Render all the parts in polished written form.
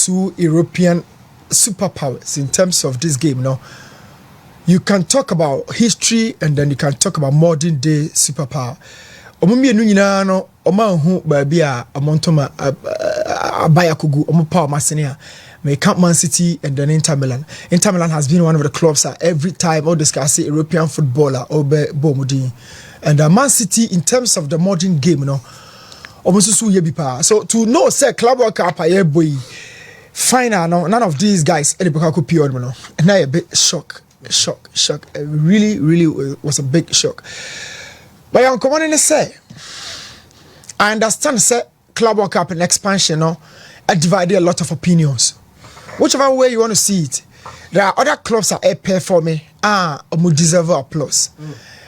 two European superpowers in terms of this game, you can talk about history and then you can talk about modern day superpower. Omumi enu nyina no omanhu baabi a amontoma abaya kugu omopa masenia. May count Man City and then Inter Milan. Inter Milan has been one of the clubs that every time all discuss European footballer Obe Bomudi. And Man City in terms of the modern game, almost so to know say Club World Cup boy final none of these guys and now a bit shock. It really was a big shock. But I'm coming say I understand say Club World Cup and expansion I divided a lot of opinions. Whichever way you want to see it, there are other clubs that are performing deserve applause.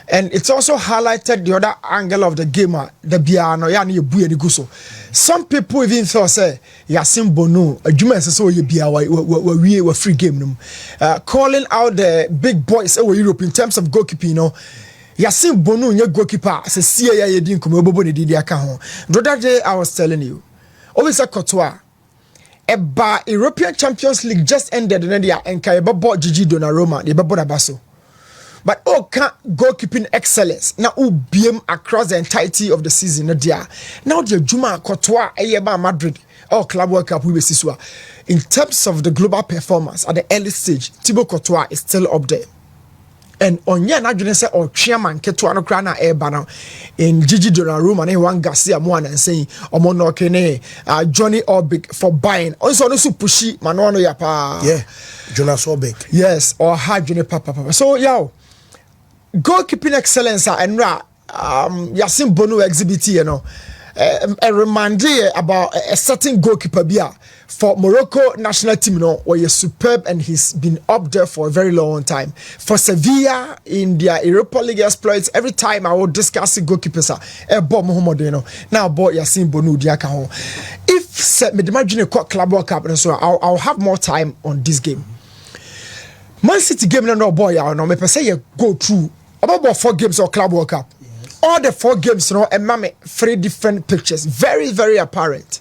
And it's also highlighted the other angle of the game, the piano, yani buye ni guso. Some people even thought say Yassine Bounou, a Juma says so we free game. Calling out the big boys over Europe in terms of goalkeeping, Yassine Bounou, your goalkeeper, says see ya didn't come over the Didiaka. The other day I was telling you, always a Courtois. European Champions League just ended and Kayaba bought Gigi Donnarumma, the Baborabaso. But can't goalkeeping excellence now BM across the entirety of the season. Now the Juma Courtois Ayeba Madrid Club World Cup we see in terms of the global performance at the early stage, Thibaut Courtois is still up there. And on ya na say or chairman Ketua no krana now in Gigi Donnarumma and Juan Garcia Moana and saying Omono Kene Johnny Orbig for buying. Also no pushy Manono Yapa. Yeah, Jonas Orbig. Yes, or hard Johnny Papa. So goalkeeping excellence and Yassine Bounou exhibit a reminder about a certain goalkeeper for Morocco national team where you're superb and he's been up there for a very long time. For Sevilla in their Europa League exploits, every time I will discuss goalkeepers now boy Yassine Bounou diaka. If me imagine a Club World Cup and so I'll have more time on this game. Man City game no boy me per say you go through about 4 games or Club World Cup. Yes. All the 4 games, and mame 3 different pictures. Very, very apparent.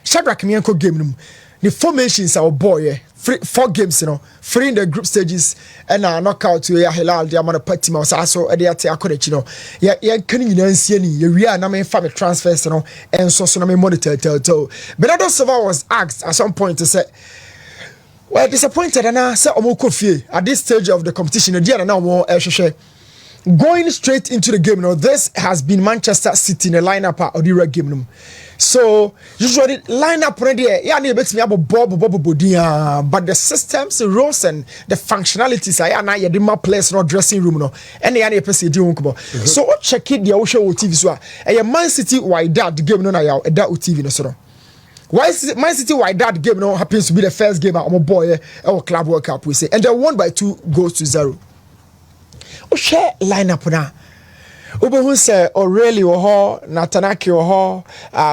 Shadrach Mienko game, the formations are boy, 4 games, 3 in the group stages, and a knockout to Hilal, the amount of party mouse, also a day at Yakodich, can you see any, you are not family transfers, and so monitor. Bernardo Silva was asked at some point to say, well, disappointed and I said Omokofi at this stage of the competition. Going straight into the game, this has been Manchester City in a lineup of the game. So usually lineup already, but the systems, the roles, and the functionalities are not place no dressing room and the so check it the show TV so a Man City wide that game that TV so. Why Man City why that game happens to be the first game at boy our Club World Cup we say, and they won by 2-0. Share lineup now. Who say Aurelio or Natanaki or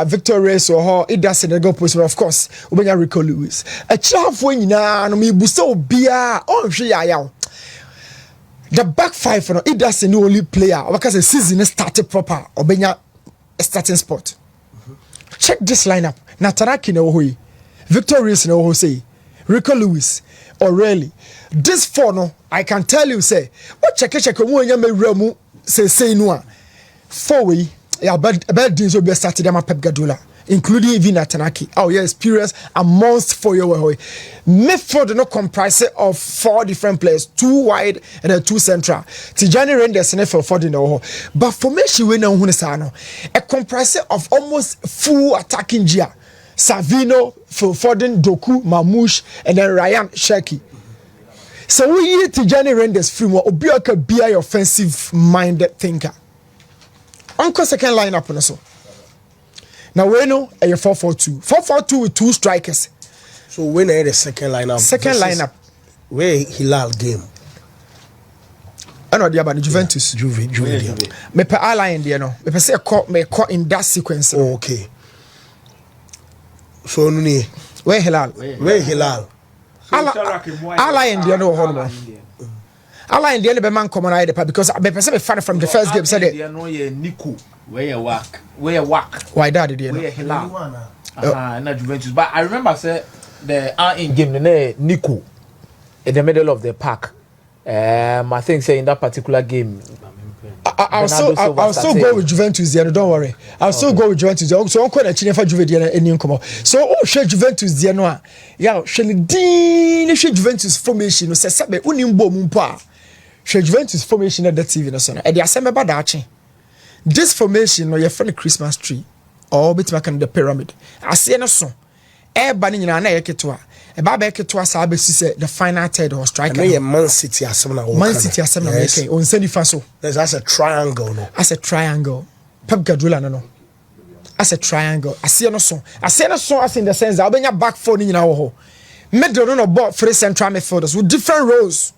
Victor Reyes or Ida Senegal position, of course, Rico Lewis. A chaff when no me buso bia on the back 5 Ida Sen only player because the season started proper Obenya a starting spot. Check this lineup. Natanaki no hui, Victor Reyes no ho say, Rico Lewis, Aureli. This 4 I can tell you say, what check mo nya me remu say no 4 way ya bad things will be started them Pep Guardiola, including even Natanaki. Oh yeah, experience amongst 4 year midfield no comprise of 4 different players, 2 wide and then 2 central. Tijani Renders and for the but formation we know a comprise of almost full attacking gear. Savino, Foden, Doku, Mamouche, and then Ryan Sheki. So we need Tijani Renders free more Obioka be a offensive minded thinker. Uncle second lineup on so. Now we know a 4-4-2. 4-4-2 with 2 strikers. So when I the second lineup. Second lineup. Where Hilal game. I know the about Juventus. Juve. Me per line there no. Me per say caught in that sequence. Oh, okay. So nuni where Hilal ala India no hono ala India be man common ide because be person be fan from the first game said no ye Niku where you work why that there where Hilal Not Juventus. But I remember say the in game the Nico in the middle of the park. I think say in that particular game. I'll still go with Juventus there. Don't worry. I'll still go with Juventus. So I'm going to for Juventus any come. So share Juventus there no. Yeah, share Juventus formation. No say sabe unimbo mumpa. Share Juventus formation at the TV no so. E dey asem ba daachi. This formation no your friend Christmas tree or bit make the pyramid. Ase no so. E ba ni nyina na ye ketewa. E ba ba ketewa sa be say the final third or striker. No Man City asem na. Man City asem na make. On send fa so. That's a triangle no. As a triangle. Pep Guardiola no. As a triangle. Ase no so. Ase no so as in the sense that obenya back four ni nyina wo ho. Middle no ball three central midfielders with different roles.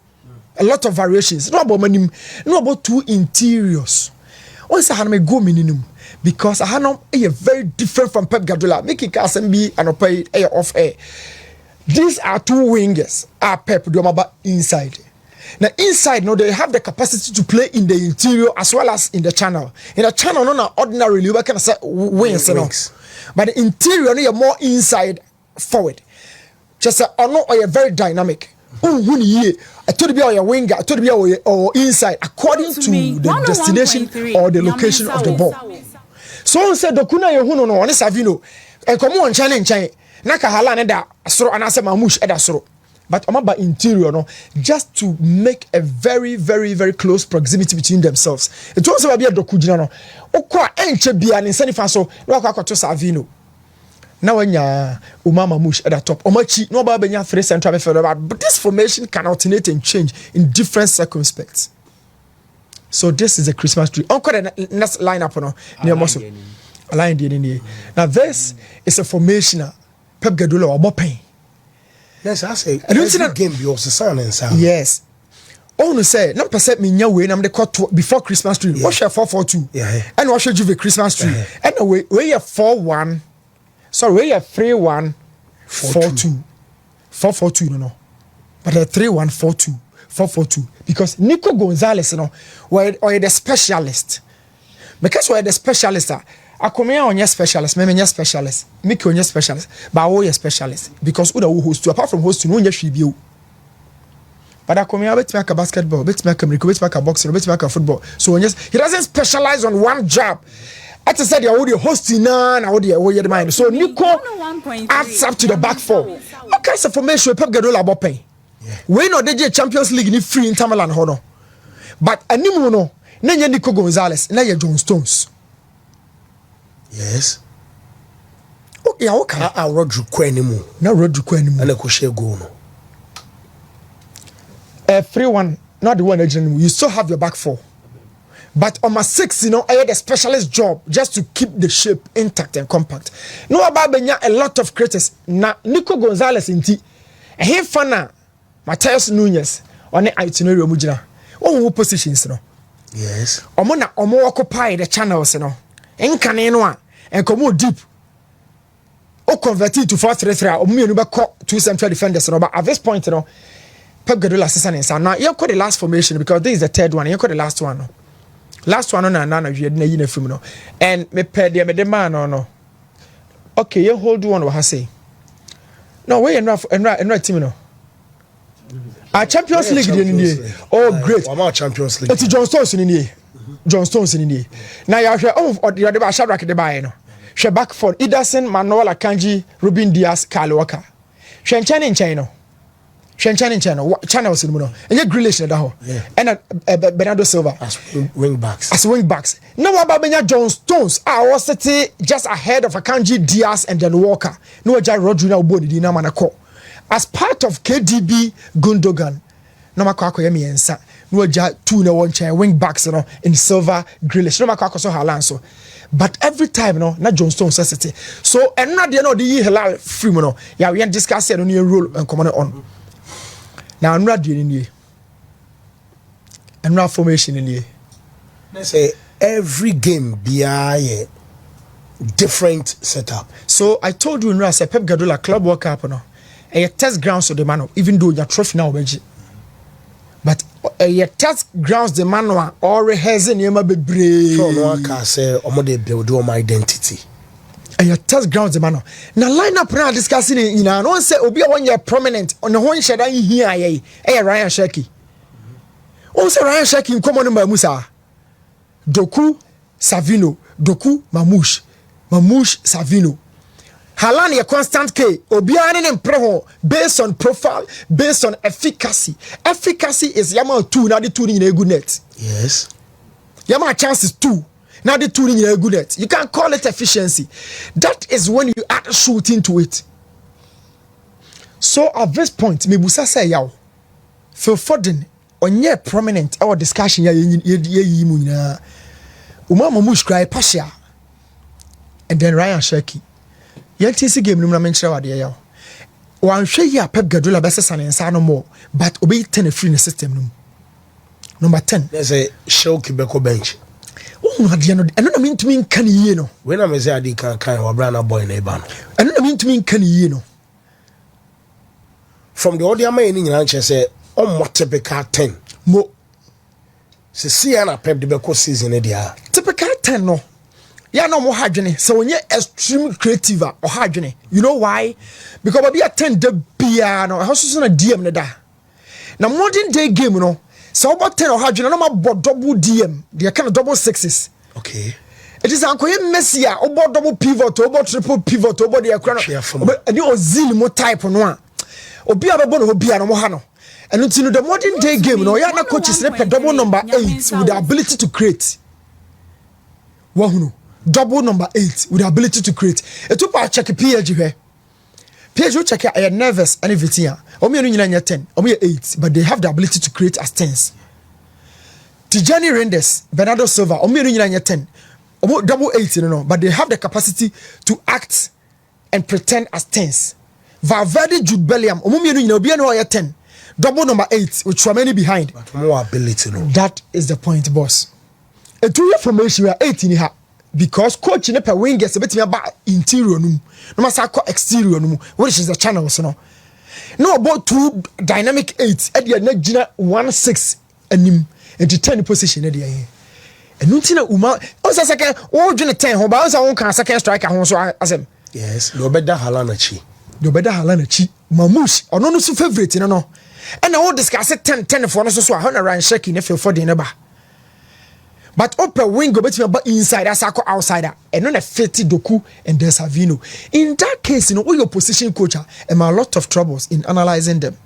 A lot of variations. No about manim. No about two interiors. Once I had me go minimum because I had no very different from Pep Guardiola. Make it can be an off air. These are two wingers. Pep do about inside. Now inside, no, they have the capacity to play in the interior as well as in the channel. In the channel, no, ordinarily we can say wings, no. But the interior, no, you're more inside forward. Just say, no, you're very dynamic. I told you your winger, I told you your inside according to the destination or the location of the ball. So said Dokuna Yahuno no one is Savino and come on challenge Naka Halana da Soro and Asa Mamush Eda Soro. But about interior no just to make a very, very, very close proximity between themselves. It was about Dokujano. Okwa enche bia in Sanifaso, Raka to Savino. Now when Umama Mush at the top, Omachi, no Babenya 3 central midfielder, but this formation can alternate and change in different circumspects. So this is a Christmas tree. Uncle the next lineup no near muscle. Line the now this is a formation Pep Guardiola or Mopin. Yes, I say every game be also sun and sound. Yes. Oh no say not percent me nya way na the court before Christmas tree. What share 4-4-2. Yeah. And what should you be Christmas tree? Anyway, we have 4-1. Sorry, we have 3-1-4-2. 4-4-2, no. But a 3-1-4-2. 4-4-2. Because Nico Gonzalez, or the specialist. Because we're the specialist, I come here on your specialist, maybe your specialist. Make you your specialist. But I your specialist. Because who host you, apart from hosting, no one should be. But I come here, let's make a basketball, let's make a miracle, let's make a boxing, let's make a football. So he doesn't specialize on one job. As I said, you're already hosting now, the mind. So Nico adds up to the back four. What kinds of formation Pep Guardiola about pay? We know they Champions League ni free in Tamalan Hono. But animuno, Nanya Nico Gonzalez, Naya John Stones. Yes. Oh, yeah, okay. I wrote you quenimu. Now road you quenimu. And I could share go no. 3-1, not the one agent. You still have your back four. But on my 6, I had a specialist job just to keep the shape intact and compact. No about a lot of creators. Na Nico Gonzalez inti. He fana Matthias Nunez on the itinerary mujina. Oh, positions no. Yes. Omo occupy the channels no. Enkane no and come deep. O convert it to 4-3-3. O me no be call two central defenders no. But at this point no, Pep Guardiola assistant now. You call the last formation because this is the third one. You call the last one no. Last one on na we na yin film no. And me pay me the man no. Okay, you hold one what I say. No, we and team no. Our Champions League in here. Oh great. I'm our Champions League. It's John Stones in here. John Stones in here. Now you have or the other Shadrack the buy no. She back for Ederson, Manuel Akanji, Ruben Diaz, Kyle Walker. She in China. Channels in Muno. And your Grealish in the hole. And Bernardo Silva. As wing backs. No, about John Stones. I was just ahead of Akanji, Diaz, and then Walker. No, Rodrigo Bodi, Dinamanako. As part of KDB Gundogan. No, Makako Yemi and Sa. No, 2 no 1 chair, wing backs in Silva, Grealish. No, Makako so Halanso. But every time, not John Stones says it. So, and not the year halal free mono. Yeah, we are discussing on your role and comment on. Now I'm not doing it. I'm not formation in here. Let's say every game be a different setup. So I told you in Rasa Pep Guardiola club work up no. A test grounds of the man even though your trophy now but a test grounds the man or rehearsing yema be brave. So no can say omo dey build my identity. and your test grounds the man. Now line up now discussing it, you know, no one say obi a 1 year prominent on the one shada here Ryan Shaki. Also Ryan Shaki in common number Musa. Doku Savino, Doku Mamouche Savino. Halan a constant K, Obianin and Preho, based on profile, based on efficacy. Efficacy is Yama 2, now the 2 in a good net. Yes. Yama chance is 2. Now the 2 in a good net. You can't call it efficiency. That is when you add shooting to it. So at this point, Mebusa say yaw. Phil Foden, on your prominent our discussion Umama Mushkrai Pasha. And then Ryan Shaki. YTC game no mention what they are. One share ya Pep Guardiola best and inside no more, but obey 10 free in the system. No. Number 10. There's a Shoki Beko bench. Oh, no, I don't mean to mean can you know. When I'm a Zadi can or Brana boy in a ban. I don't mean to mean can you know. From the audio man in answer say, on what typical 10. Mo. See, Anna Pep the Beko season, Edia. Typical 10 no. Yeah, no more hydrogen. So when you're extreme creative or hydrogen, you know why? Because I be a 10 the piano, I also a DM neda. Now modern day game, you know. So about 10 or hydrogen, I'm about double DM. They are kind of double sixes. Okay. It is Uncle Messia, about double pivot, about triple pivot, about the crown. And you zeal more type on one. Or be a bone of piano mohano. And until the modern day game, you know, you're not coaches a double number 8 with the ability to create. Wahunu. Double number 8 with the ability to create. A two-part check a PhD here. PhD check I am nervous and everything. Omi anu 10, Omi 8, but they have the ability to create as 10s. Tijani Renders, Bernardo Silva, Omi anu 10, Omo double 8, you know, but they have the capacity to act and pretend as 10s. Valverde, Jude Bellingham, Omi anu 10, double number 8 with Tchouaméni behind. But more ability, no. That is the point, boss. A 2-year formation, we are 8 in here. Because coach in a wing gets a bit about interior no matter exterior no, which is the channel so no about 2 dynamic 8 at the next 1-6 and 10 position at the end. And nothing Uma also second or 10 home bounce on can second striker home so as him. Yes, no better Halanachi. No better Halanachi. Mamouche or no favorite no. And I will discuss it 10 for us so I want to run shaking if you're for the neighbor. But upper wing go between about inside as I call outsider and not a 50 Doku and there's Savino. In that case, you know, all your position coach and a lot of troubles in analyzing them.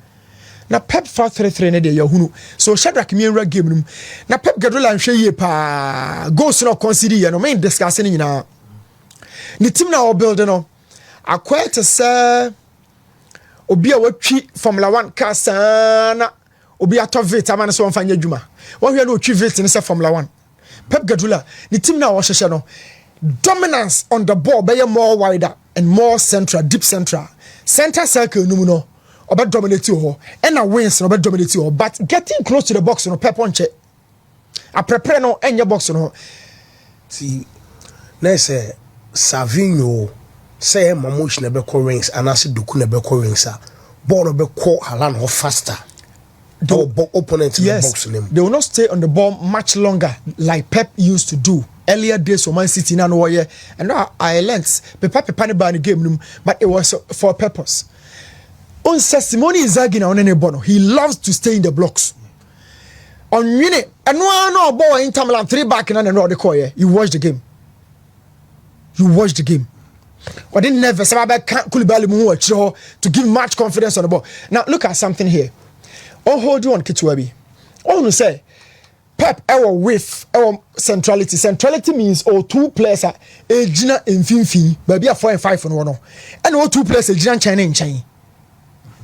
Now Pep 4-3-3 ne de Yahunu. So Shadrack Mienra game room. Now Pep Guardiola and Sheye pa goes no consider you know main discussing in na. The team now building no. Acquire to say obi a watchi Formula 1 car sana obi a top vet amana so mfanya djuma. One we no twi vet in say Formula 1. Pep Guardiola, the team now was no dominance on the ball, be more wider and more central, deep central. Center circle no about dominate you and a wins no about dominate you, but getting close to the box no Pep on check. I prepare no any box no. See, let's say Savino say Mamouche never call rings and I said Doku never call rings. Ball never call Halan or faster. The opponent in the box in him. They will not stay on the ball much longer like Pep used to do earlier days for Man City now and now I learned Pep panic by the game but it was for a purpose. On Simone Inzaghi na on any bono he loves to stay in the blocks. On minute and no ball in Milan 3 back and then the call you watch the game. You watch the game. Or didn't never say about Koulibaly to give much confidence on the ball. Now look at something here. Oh, hold on, Kitwebi. Oh, no, say Pep, our width, our centrality. Centrality means 2 players are a Gina in Finfi, maybe a 4 and 5 on one. And 2 players are Gina China in China.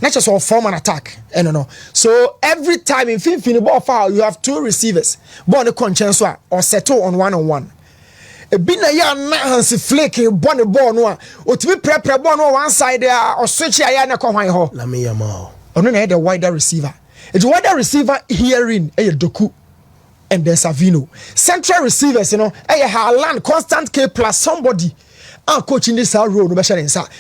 Not just all form an attack. No. So every time in Finfi, the ball foul, you have 2 receivers. Born a conscience or settle on 1-on-1. A bina ya na hansi flake born a ball no. Or to be prep ball no one side there or switch ya na ko hwan ho. La me yama. Or no the wider receiver. It's wider receiver hearing Doku and then Savino. Central receivers, you know, Haaland, constant K plus somebody. Coaching this role, no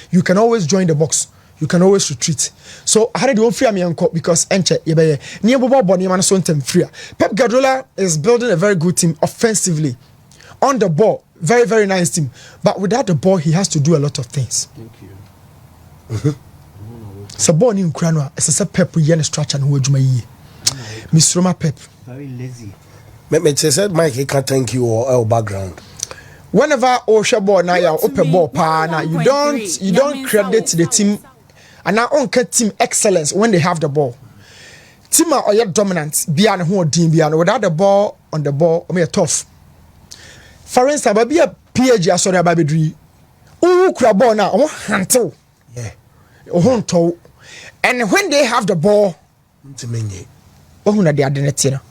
you can always join the box. You can always retreat. So I had to free me uncle because near Bobo Bonnie man free. Pep Guardiola is building a very good team offensively. On the ball, Very, very nice team. But without the ball, he has to do a lot of things. Thank you. So born in Krano, as a Pep yen structure and word my Miss Roma Pep. Very lazy. Me said Mike he can't thank you or background. Whenever Osha ball now you open ball pa you don't credit the team and now on team excellence when they have the ball. Team are yet dominant beyond who team beyond without the ball on the ball I mean tough. For instance, I be a PG sorry about bedri. Who crab ball now? Hantel. Yeah. Honto. And when they have the ball, they are the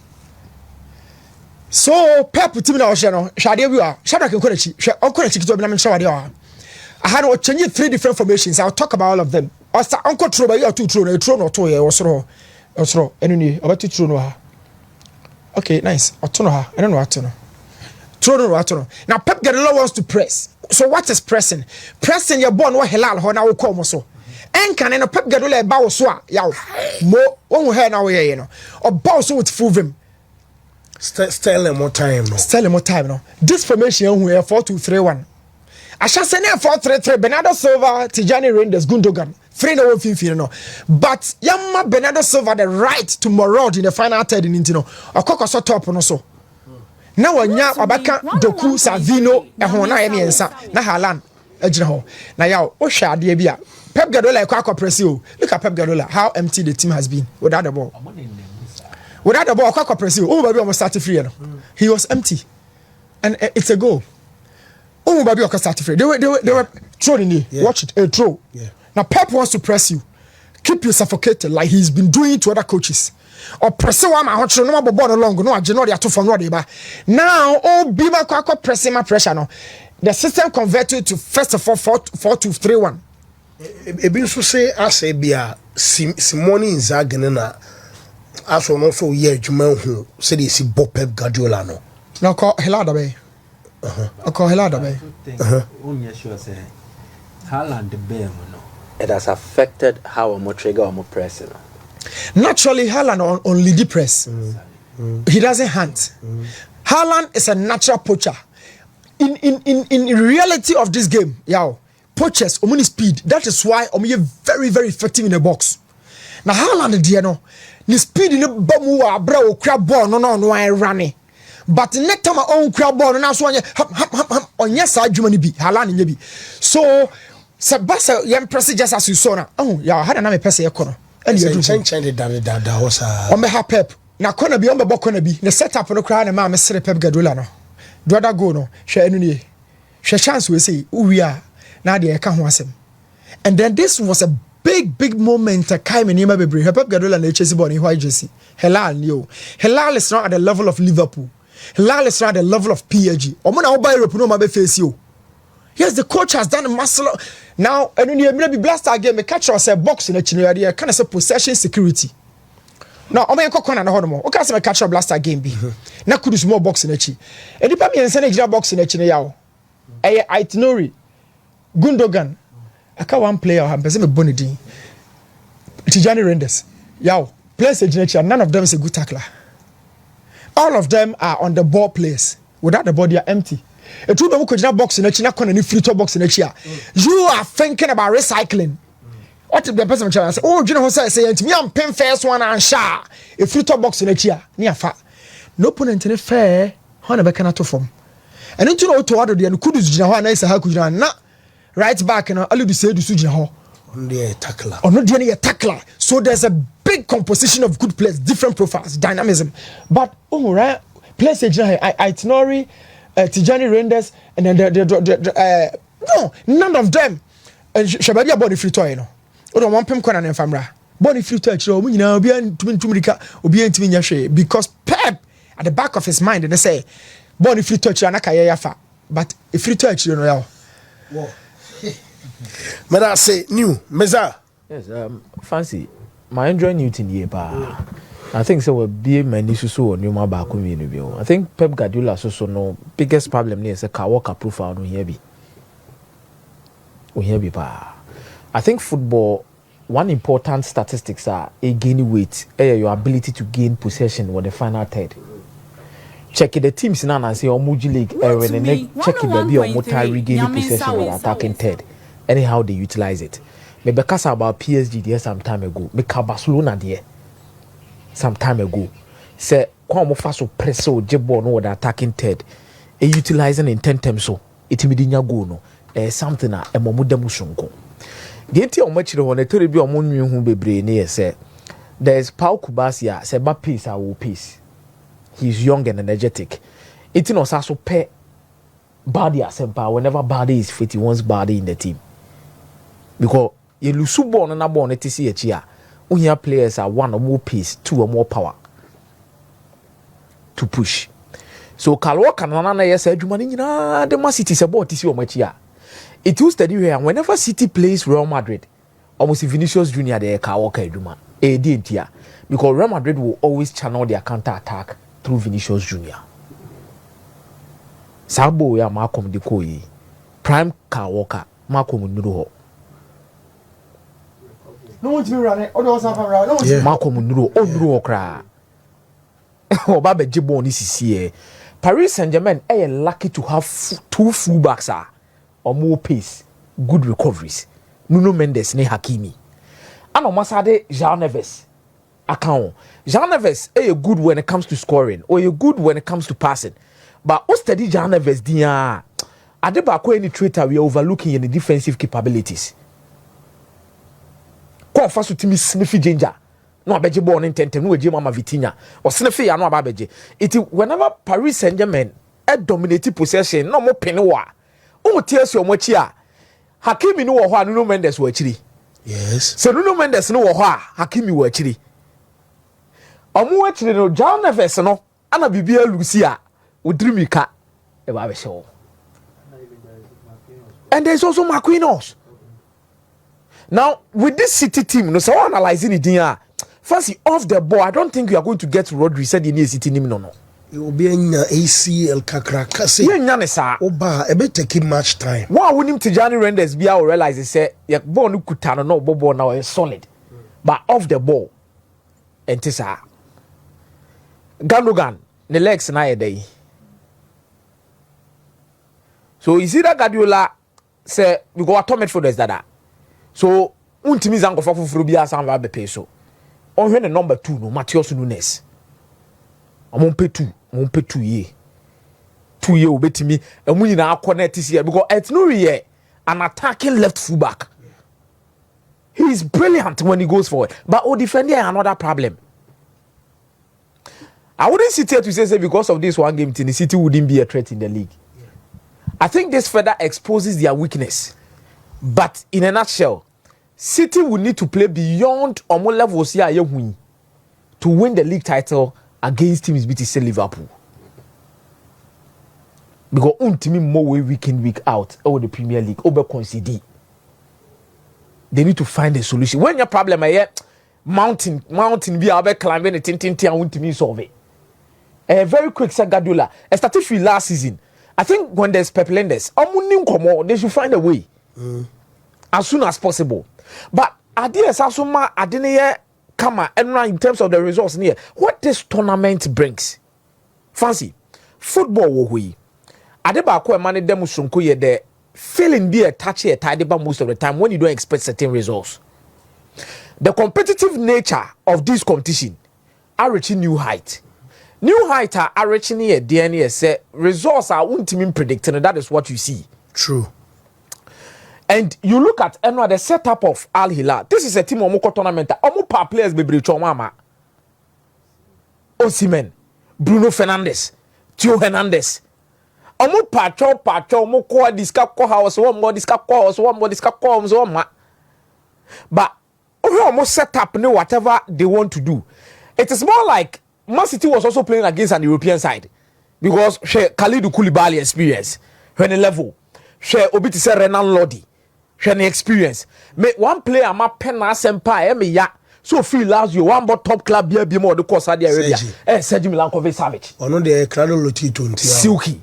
so Pep team na Oshano, Shadia we are Shadak and Korechi, Okorechi to Benjamin Shawadia. I had to change 3 different formations. I'll talk about all of them. Or Uncle Troba, you are 2 throne, a throne or 2 or so, any about 2 throne. Okay, nice. I don't know what to know. Throne or what. Now Pep Guardiola wants to press. So what is pressing? Pressing your ball, what halal, how now come so. And can Pep Guardiola bow so, yaw, more, one hair now, you know, or bow so with full him. Still more time. No. Still more time. No. This formation we are 4-2-3-1. I shall say 4-3-3. Bernardo Silva, Tijani Reinders, Gundogan. 3-1 no. But Yamma Bernardo Silva the right to maraud in the final third in Intino. Or Cocoso top on also. Now when ya Abaka Doku Savino Ehona Emiensa na Halan Ejho. Now yaw Osha Diabia. Pep Guardiola Kwako Presio. Look at Pep Guardiola how empty the team has been without the ball. Without the ball, Kwako Presio. Oh, baby, almost started free. He was empty, and it's a goal. Oh, baby, almost started free. They were throwing in. Yeah. Watch it, a throw. Yeah. Now Pep wants to press you, keep you suffocated like he's been doing to other coaches. Or press one, my hot no more ball along. No, I do not from Rodiba. Now, oh, Biba Kwako pressing my pressure. No, the system converted to first of all 4-2-3-1. Ebi so say ase bia Simone Inzaghi na aso no so ye adwuma hu say dey si Pep Guardiola no. No call Helada bay. Call Helada bay. Only sure say Haaland the bear no. It has affected how I'm trigger or pressing. Naturally, Haaland on lead press. He doesn't hunt. Haaland is a natural poacher. In reality of this game, yow, poachers, omuni speed. That is why omu very, very effective in the box. Now Haaland dear no, the speed in the bamu wa bra o crab ball no I running. But next time I own crab ball no so on yes I be Haaland in be. So Sebasa yam press just as you saw now. Oh yeah, had another person ekono. And you do change that was on behalf Pep. Na kona bi on be kona bi. The setup no cry na ma mesere Pep Guardiola no. Do other go no. Hwe enu nie. Hwe chance we say we are na de e ka ho asem. And then this was a big moment Kai Menima Bebre. Pep Guardiola na Chelsea born in white jersey. Hilal is not at the level of Liverpool. Hilal is not at the level of PSG. Omo na oba Europe no ma be face you. Yes, the coach has done a muscle. Now, and when you maybe blast our game, catch us a box in a chinnery, kind of say possession security. Now, I'm going to go on a hormone. Okay, so I catch a blaster game be. Now, could small box in a chi. And if I'm sending a box in a chinnery, itinerary, Gundogan, I can't one player, I'm present with Bonidi, Tijani Reinders. Yow, players in nature, none of them is a good tackler. All of them are on the ball players. Without the ball, they are empty. A two could box in a China corner, free to box in a chair. You are thinking about recycling. What if the person say, oh, you know what I say to me, I'm paying first one and sha. A free to box in a chair, near fat. No opponent in a fair, Honour cannot form. And then you know to order the and could use Jina, nice how could you not right back and I'll do say to Sujina. Only a tackler. Or not any tackler. So there's a big composition of good players, different profiles, dynamism. But oh, right, players itinerary. Tijani Reinders and then no, none of them. Shababia body free toy no. Odo one pem kwana na famra. Body free toy chiro mu nyina obi antumika obi antimi nya hwe because Pep at the back of his mind they say body free toy chiro na ka yafa but a free toy chiro no yawo. Wow. But I say new Meza. Yes, fancy. My enjoy Newton ye ba. I think so will be many so new ma ba community. I think Pep Guardiola so no biggest problem is a car walker profile no here be. We here be pa. I think football one important statistics are a gain weight, your ability to gain possession with the final third. check the teams now and say Omuji League and then check the baby or Mutai regaining possession or attacking third. Anyhow they utilize it. Me because about PSG there some time ago. Me Barcelona there some time ago. Say kwa mo fa so press o jebo no the attacking third. E utilizing in 10 times so. It me dinya go no. Something na e mo dem shonko. The enti o match no na tori bi o mo nwi hu bebre ne say there's Paul Kubasia say ba pace I will pace. He's young and energetic. It's not also pay body asempa whenever body is fit, he wants body in the team. Because you lose born and a born at TCH. When your players are one or more pace, two or more power to push. So Kalwa Kanana yes said the Man City is about TC or Machia. It was steady here whenever City plays Real Madrid, almost Vinicius Junior the Kawaka Juma. Because Real Madrid will always channel their counter attack through Vinicius Junior. Sabo ya Malcolm Dekoye, Prime Car Walker, Malcolm Nuro. No one's been running. Oh, no one's around. Yeah. Malcolm Nuro, oh Nuro cry. Oh, Baba Jibon is here. Paris Saint-Germain are lucky to have two fullbacks or more pace, good recoveries. Nuno Mendes ne Hakimi. And on Masade Jean Neves. Account. Jean Neves is good when it comes to scoring or you good when it comes to passing. But who study Jean Neves dia? Adebako any traitor we are overlooking in the defensive capabilities. Ko fa so timi sniffy ginger. No abeje ball in 10 no eje mama Vitinha. Or sniffy ya no abeje. It whenever Paris Saint-Germain dominate possession no mo penwa. O tears your mochi a. Hakimi no wo ho Nuno Mendes wo akiri. Yes. So Nuno Mendes no wo ho a Hakimi wo akiri. Omo akiri no Jean Neves no ana bibia Lucia udrimika e ba be show. And there's also Marquinhos. Now with this City team, no so analyzing it here. Fancy off the ball, I don't think you are going to get Rodri said in the City team no. You will be in ACL Kakraka say. Yeah, nyane sa. Oba, e be take much time. What we need to Johnny Renders be able realize is say your ball no kutano no bobo now is solid. But off the ball, and tisa. Gandogan, the legs na a day. So you see that Guardiola say we go atomic for this that. So untimi zango fa fufuru bia san va be pay so. On the number 2 no Matheus Nunes. Amon pay 2 ye. 2 year obetimi and we na connect this year because it's no year an attacking left fullback. He is brilliant when he goes forward, but O defender another problem. I wouldn't sit here to say because of this one game, the City wouldn't be a threat in the league. I think this further exposes their weakness. But in a nutshell, City will need to play beyond omo levels here to win the league title against teams beating say Liverpool. Because untimi more week in week out over the Premier League over concede. They need to find a solution. When your problem is mountain be able climbing the tin untimi solve it. A very quick Guardiola. I started for last season. I think when there's Pep Lenders, they should find a way as soon as possible. But ideas also I didn't come in terms of the results near what this tournament brings. Fancy football we. Adebako emane dem sunko ye the feeling be a touchy a tidy most of the time when you don't expect certain results. The competitive nature of this competition are reaching new height. New height are reaching here DNA say results are ultimately predicting, that is what you see. True. And you look at the setup of Al Hilal. This is a team of tournament. Omo pa players be Chomama, Osimhen, Bruno Fernandes, Theo Hernandez. Omo pacho omo ko diska ko house one more diska ko ma. But omo set up no whatever they want to do. It is more like Man City was also playing against an European side because Kalidou Koulibaly experience when a level. Obi to say Renan Lodi. Any experience. Me one player ma pen asempa me ya. So feel last you one but top club be more the course Saudi Arabia. Sergio Milankovic Savic. Ono de Crado Lotito ntia. Silky.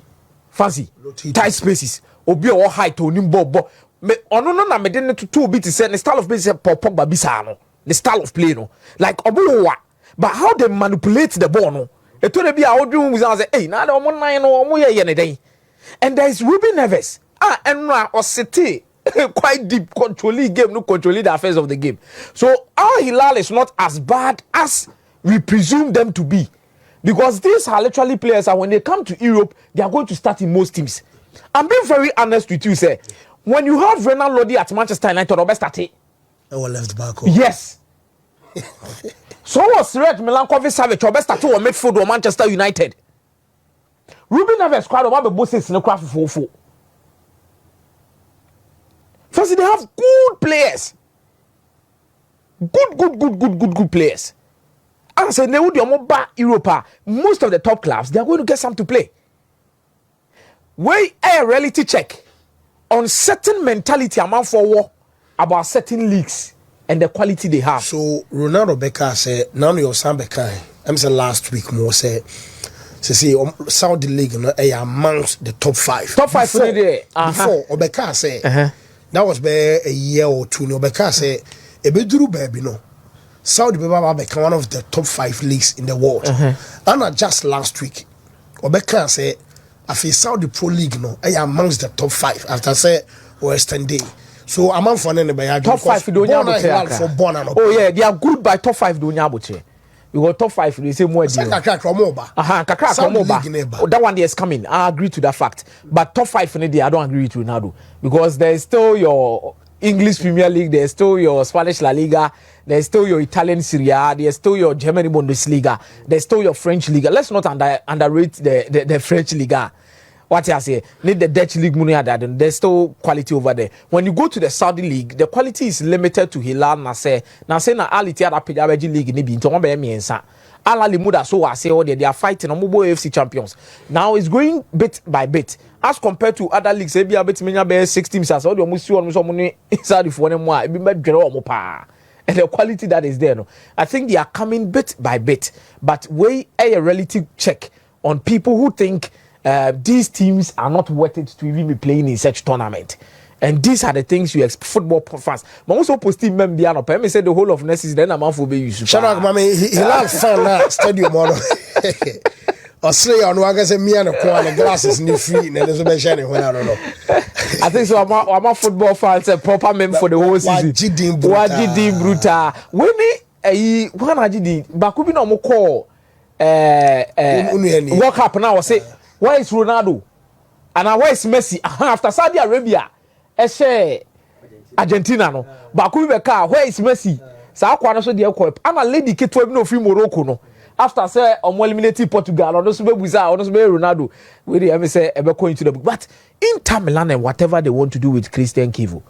Fancy. Lotito. Tight spaces. Obi o height o nimbo. Me ono no na me de to obi to say the style of play say Pogba bisa no. The style of play no. Like obo wa. But how they manipulate the ball no. It told be our dream was say, hey, now the woman nine or more day. And there is Ruben Neves. And or City quite deep controlling game, no controlling the affairs of the game. So our Hilal is not as bad as we presume them to be. Because these are literally players and when they come to Europe, they are going to start in most teams. I'm being very honest with you, sir. When you have Renan Lodi at Manchester United, or best at it. Our left back. Yes. So was Red Milankovic Savic or best at or midfield or Manchester United. Ruben Neves squad of the bosses in the craft for 4. First, they have good players. Good players. And say they would back Europa. Most of the top clubs, they are going to get some to play. Where a reality check on certain mentality among for about certain leagues and the quality they have. So Ronaldo Becker said, now your son Becker, I'm saying last week more said, say Saudi League amongst the top 5. Top 5 before, before Obeka said that was a year or two. Obeka said a bedru baby no. Saudi Arabia became one of the top 5 leagues in the world. And just last week, Obeka said, I feel Saudi Pro League no, amongst the top 5 after say Western Day. So I'm on for anybody. Top 5 don't have. Oh yeah, they are good by top 5 don't have. You got top 5 they say more deal. That one is coming. I agree to that fact. But top 5 in the I don't agree with Ronaldo because there is still your English Premier League, there's still your Spanish La Liga, there's still your Italian Serie A, there's still your German Bundesliga, there's still your French Liga. Let's not underrate the French Liga. What I say, need the Dutch League money that there's still quality over there. When you go to the Saudi League, the quality is limited to Hilal Nasser. Nasser na Ali Tiara Pedagogy League ni bi into one be miensa. Al Alimuda so I say they are fighting on Mobile AFC champions. Now it's going bit by bit as compared to other leagues. Maybe a bit many 6 teams as all the almost you almost money inside for them more. It be and the quality that is there. No, I think they are coming bit by bit. But we a relative check on people who think these teams are not worth it to even be playing in such tournament. And these are the things you expect football fans. But also posting member no me say the whole of next is then a man for be use. Shout out mama he loves fun na stadium on. Australia no I say me and the glasses ni free na so be share when I don't know. I think so I'm a football fans a proper member for the whole season. Wajidi brutal. When me one ajidi baku bi na mo call World Cup now say where is Ronaldo? And where is Messi? After Saudi Arabia, Argentina no. But where is Messi? Sa akwa no so de ekọ. Ana lady ketwa bi no free Morocco no. After say eliminated Portugal, or no so be Buza, or no so be Ronaldo. We dey say ebe go into the book. But Inter Milan and whatever they want to do with Christian Kivu,